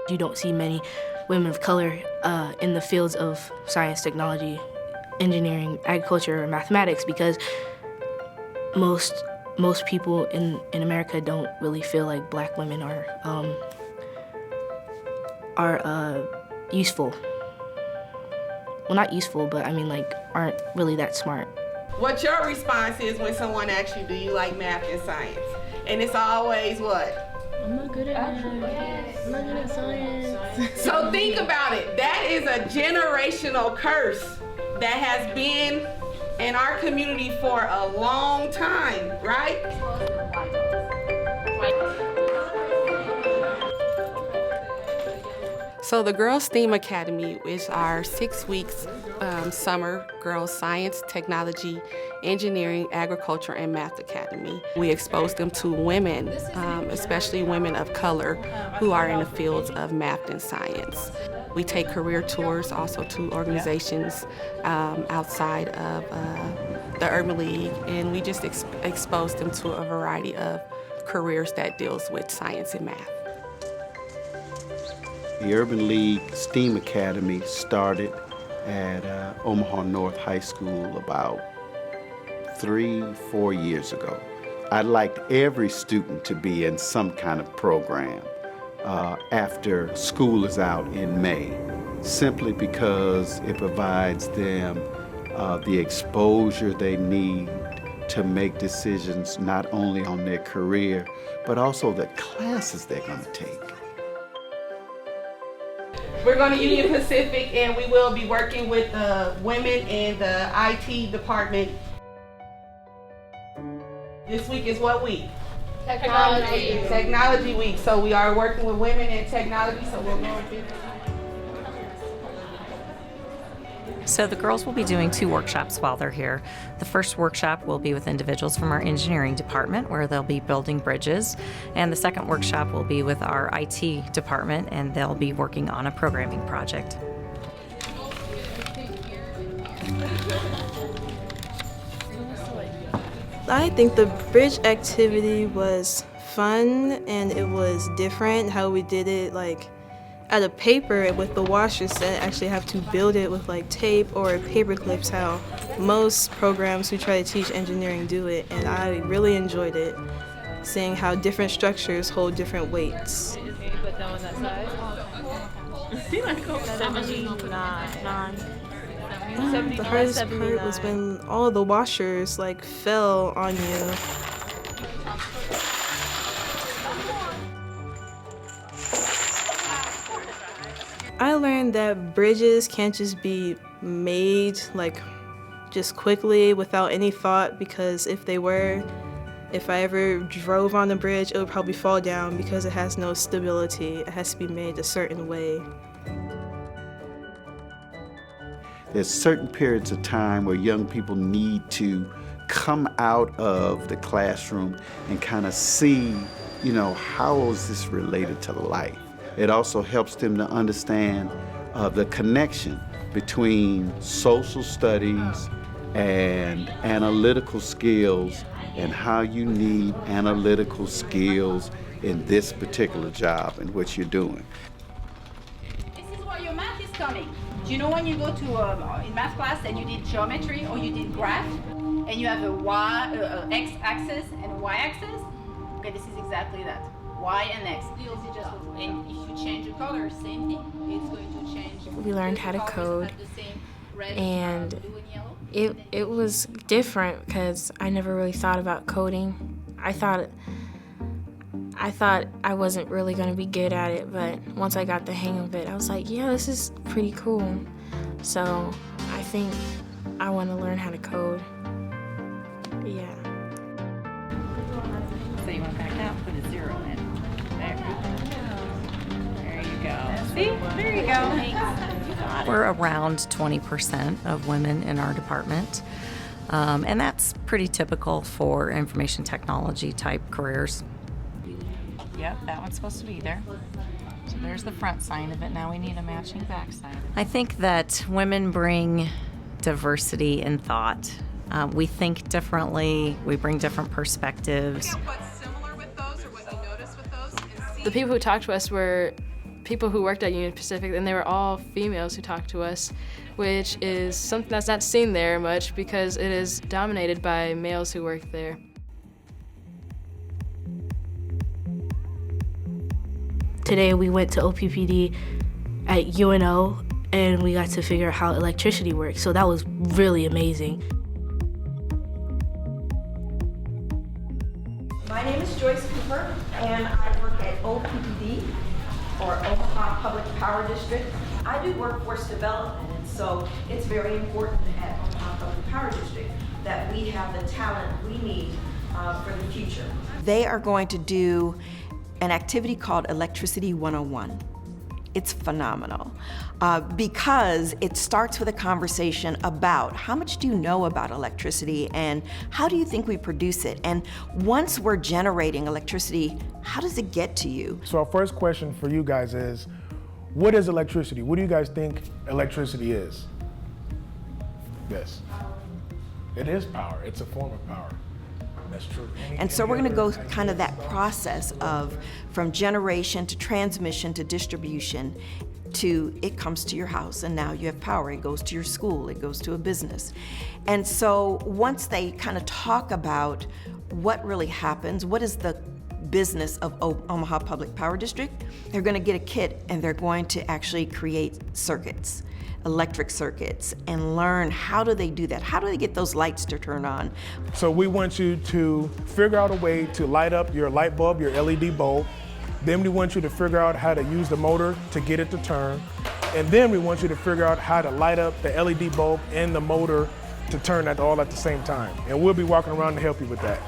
You don't see many women of color in the fields of science, technology, engineering, agriculture, or mathematics because most people in America don't really feel like black women are useful. Well, not useful, but I mean like aren't really that smart. What your response is when someone asks you, do you like math and science? And it's always what? I'm not good at math. I'm not good at science. So think about it. That is a generational curse that has been in our community for a long time, right? So the Girls STEAM Academy is our 6 weeks summer girls science, technology, engineering, agriculture, and math academy. We expose them to women, especially women of color who are in the fields of math and science. We take career tours also to organizations outside of the Urban League, and we just expose them to a variety of careers that deals with science and math. The Urban League STEAM Academy started at Omaha North High School about 3-4 years ago. I'd like every student to be in some kind of program after school is out in May, simply because it provides them the exposure they need to make decisions not only on their career, but also the classes they're going to take. We're going to Union Pacific, and we will be working with the women in the IT department. This week is what week? Technology. Technology week. So we are working with women in technology, so we'll go with So the girls will be doing 2 workshops while they're here. The first workshop will be with individuals from our engineering department where they'll be building bridges. And the second workshop will be with our IT department and they'll be working on a programming project. I think the bridge activity was fun and it was different how we did it like out of paper with the washers that actually have to build it with like tape or paper clips how most programs who try to teach engineering do it, and I really enjoyed it, seeing how different structures hold different weights. Put them on that side. 79. The hardest part was when all the washers like fell on you. I learned that bridges can't just be made like just quickly without any thought, because if I ever drove on the bridge, it would probably fall down because it has no stability. It has to be made a certain way. There's certain periods of time where young people need to come out of the classroom and kind of see, how is this related to life? It also helps them to understand the connection between social studies and analytical skills and how you need analytical skills in this particular job and what you're doing. This is where your math is coming. Do you know when you go to in math class and you did geometry or you did graph and you have a x-axis and a y-axis? Okay, this is exactly that. Y and X. And if you change the color, same thing. It's going to change. We learned how to code, and it was different because I never really thought about coding. I thought I wasn't really going to be good at it, but once I got the hang of it, I was like, yeah, this is pretty cool. So I think I want to learn how to code. Yeah. So you want to back out, put a 0 in. There you go. See? There you go. We're around 20% of women in our department, and that's pretty typical for information technology type careers. Yep, that one's supposed to be there. So there's the front side of it. Now we need a matching back side. I think that women bring diversity in thought. We think differently, we bring different perspectives. What's similar with those or what you notice with those? The people who talked to us were people who worked at Union Pacific, and they were all females who talked to us, which is something that's not seen there much because it is dominated by males who work there. Today we went to OPPD at UNO and we got to figure out how electricity works, so that was really amazing. My name is Joyce Cooper, and I work at OPPD, or Omaha Public Power District. I do workforce development, and so it's very important at Omaha Public Power District that we have the talent we need for the future. They are going to do an activity called Electricity 101. It's phenomenal because it starts with a conversation about how much do you know about electricity and how do you think we produce it? And once we're generating electricity, how does it get to you? So our first question for you guys is, what is electricity? What do you guys think electricity is? Yes. It is power. It's a form of power. That's true. And so we're going to go kind of that process of from generation to transmission to distribution to it comes to your house and now you have power. It goes to your school. It goes to a business. And so once they kind of talk about what really happens, what is the business of Omaha Public Power District, they're going to get a kit and they're going to actually create circuits, electric circuits, and learn how do they do that? How do they get those lights to turn on? So we want you to figure out a way to light up your light bulb, your LED bulb. Then we want you to figure out how to use the motor to get it to turn. And then we want you to figure out how to light up the LED bulb and the motor to turn that all at the same time. And we'll be walking around to help you with that.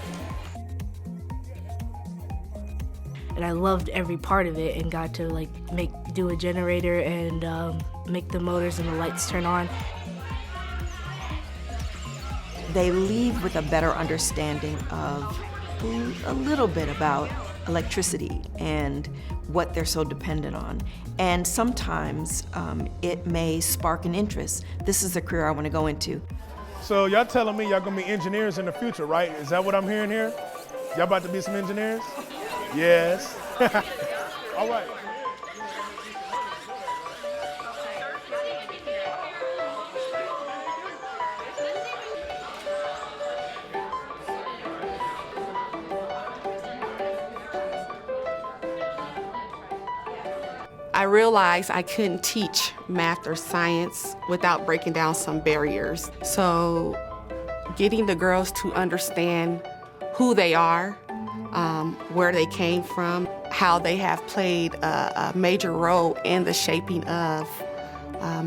And I loved every part of it and got to like do a generator and make the motors and the lights turn on. They leave with a better understanding of a little bit about electricity and what they're so dependent on. And sometimes it may spark an interest. This is a career I want to go into. So y'all telling me y'all gonna be engineers in the future, right? Is that what I'm hearing here? Y'all about to be some engineers? Yes. All right. I realized I couldn't teach math or science without breaking down some barriers. So getting the girls to understand who they are, where they came from, how they have played a major role in the shaping of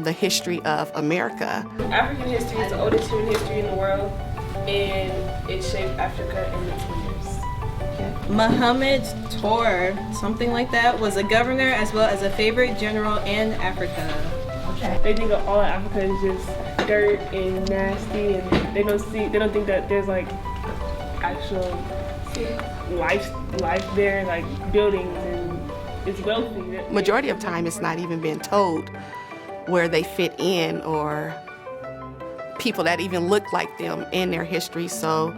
the history of America. African history is the oldest human history in the world, and it shaped Africa in its leaders. Muhammad Tor, something like that, was a governor as well as a favorite general in Africa. They think of all of Africa is just dirt and nasty, and they don't think that there's like actual life there, like buildings, and it's wealthy. Majority of time it's not even been told where they fit in or people that even look like them in their history. So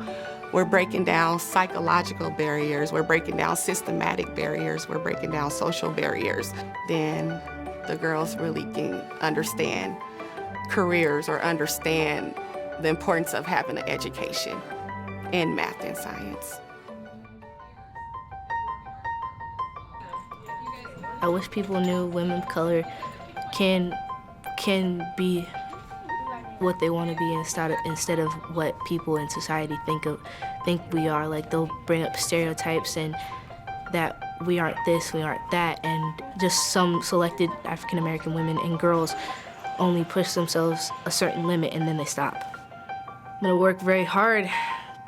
we're breaking down psychological barriers, we're breaking down systematic barriers, we're breaking down social barriers. Then the girls really can understand careers or understand the importance of having an education in math and science. I wish people knew women of color can be what they want to be instead of what people in society think we are. Like they'll bring up stereotypes and that we aren't this, we aren't that, and just some selected African American women and girls only push themselves a certain limit and then they stop. I'm gonna work very hard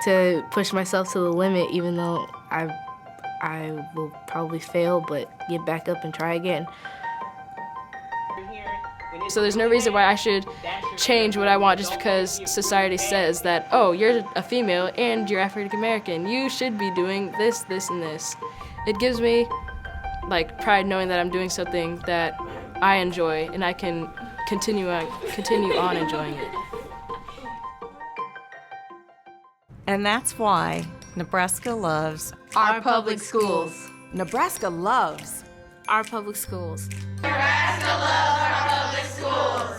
to push myself to the limit, even though I will probably fail, but get back up and try again. So there's no reason why I should change what I want just because society says that, oh, you're a female and you're African American. You should be doing this, this, and this. It gives me like pride knowing that I'm doing something that I enjoy and I can continue on enjoying it. And that's why Nebraska loves our public schools. Nebraska loves our public schools. Nebraska loves our public schools.